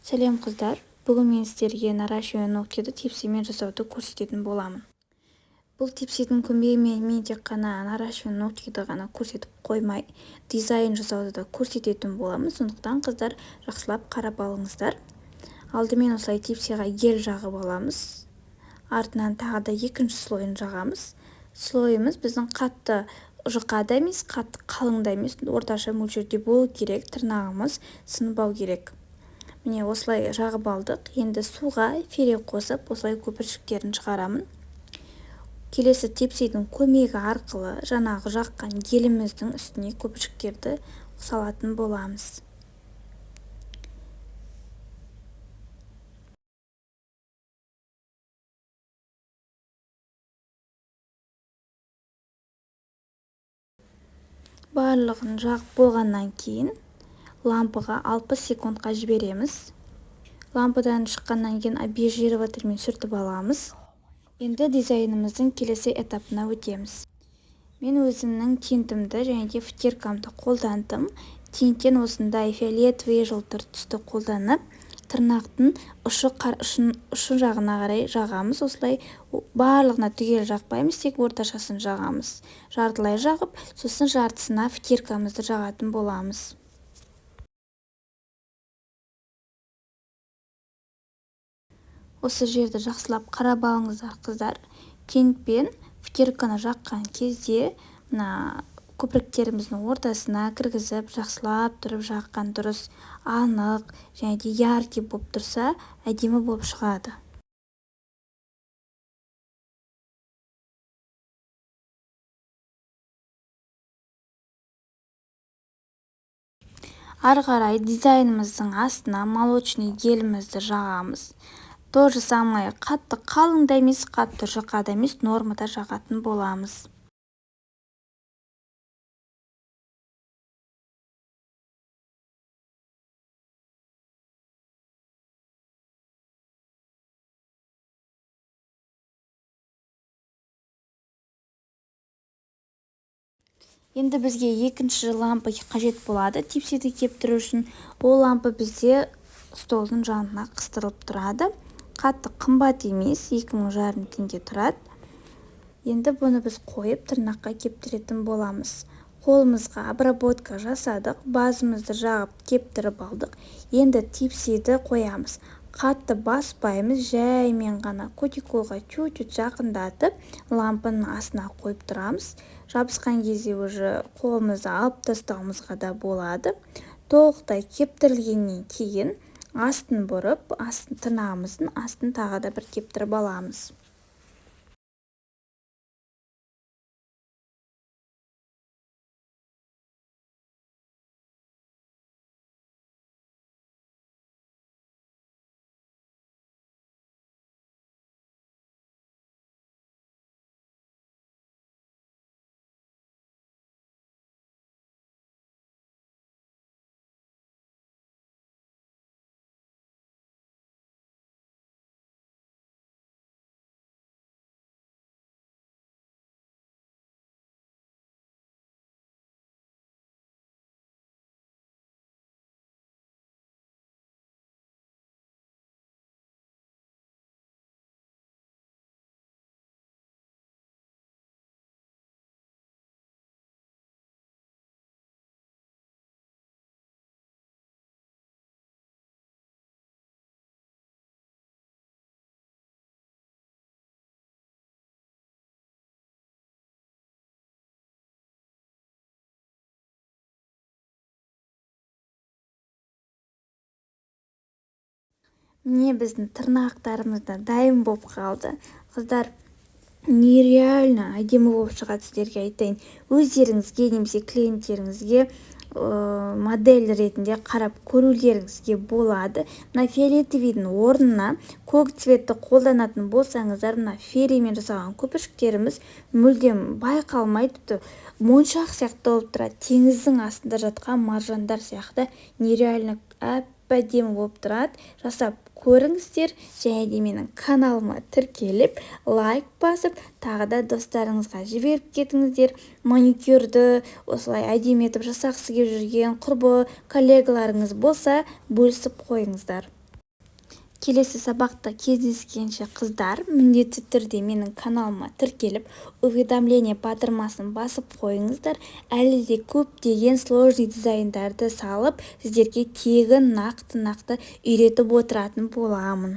Сәлем қыздар, бүгін мен сіздерге наращивание ногтьді тепсимен жасауды көрсететін боламын. Бұл тепсидің көмегімен мен тек қана наращивание ногтьді ғана көрсетіп қоймай, дизайн жасауды да көрсететін боламын. Сондықтан қыздар жақсылап қарап алыңыздар. Алдымен осылай тепсиға гель жағып аламыз. Артынан тағы да екінші слойын жағамыз. Слойымыз біздің қатты жұқа да емес, қатты қалың да емес, орташа мөлшерде болу керек. Тырнағымыз сынбау керек. Міне осылай жағып алдық. Енді суға фере қосып, осылай көпіршіктерін шығарамын. Келесі тепсидің көмегі арқылы жаңағы жаққан геліміздің үстіне көпіршіктерді салатын боламыз. Барлығын жағып болғаннан кейін лампыға 60 секундқа жібереміз. Лампыдан шыққаннан кейін обезжировательмен сүртіп аламыз. Енді дизайнымыздың келесі этапына өтеміз. Мен өзімнің тинтімді және де втиркамды қолдандым. Тинттен осындай фиолетовый жылтыр түсті қолданып, тырнақтың ұшы жағына қарай жағамыз. Осылай барлығына түгел жақпаймыз, тек орташасын жағамыз. Жартылай жағып, сосын жартысына втиркамызды жағатын боламыз. Осы жерді жақсылап қарап алыңыздар қыздар. Тинтпен втирканы жаққан кезде мына көпіріктеріміздің ортасына кіргізіп, жақсылап тұрып жаққан дұрыс, анық және де яркий болып тұрса, әдемі болып шығады. Ары қарай дизайнымыздың астына молочный гелімізді жағамыз. То же самое, қатты қалың да емес, қатты жұқа да емес, нормада жағатын боламыз. Енді бізге екінші лампы қажет болады тепсиді кептіру үшін. Ол лампы бізде столдың жанына қыстырылып тұрады. Қатты қымбат емес, 2,5 теңге тұрады. Енді бұны біз қойып тырнаққа кептіретін боламыз. Қолымызға обработка жасадық, базымызды жағып кептіріп алдық. Енді тепсиді қоямыз. Қатты баспаймыз, жәймен ғана кутикулға чуть-чуть жақындатып, лампының астына қойып тұрамыз. Жабысқан кезде уже қолымызды алып тастауымызға да болады. Толықтай кептірілгеннен кейін астын бұрып, тырнағымыздың астын тағы да бір кептіріп аламыз. Міне біздің тырнақтарымыз да дайын болып қалды. Қыздар, нереально әдемі болып шығады, сіздерге айтайын. Өздеріңізге немесе клиенттеріңізге модель ретінде қарап көрулеріңізге болады. Мына фиолетовыйдың орнына көк цветті қолданатын болсаңыздар, мына феремен жасаған көпіршіктеріміз мүлдем байқалмайды. Моншақ сияқты болып тұрады. Теңіздің астында жатқан маржандар сияқты нереально әп-әдемі болып тұрады. Жасап көріңіздер, және де менің каналыма тіркеліп, лайк басып, тағы да достарыңызға жіберіп кетіңіздер. Маникюрді осылай әдемі етіп жасағысы келіп жүрген құрбы коллегаларыңыз болса, бөлісіп қойыңыздар. Келесі сабақта кездескенше қыздар, міндетті түрде менің каналыма тіркеліп, уведомление батырмасын басып қойыңыздар. Әлі де көптеген сложный дизайндарды салып, сіздерге тегін нақты үйретіп отыратын боламын.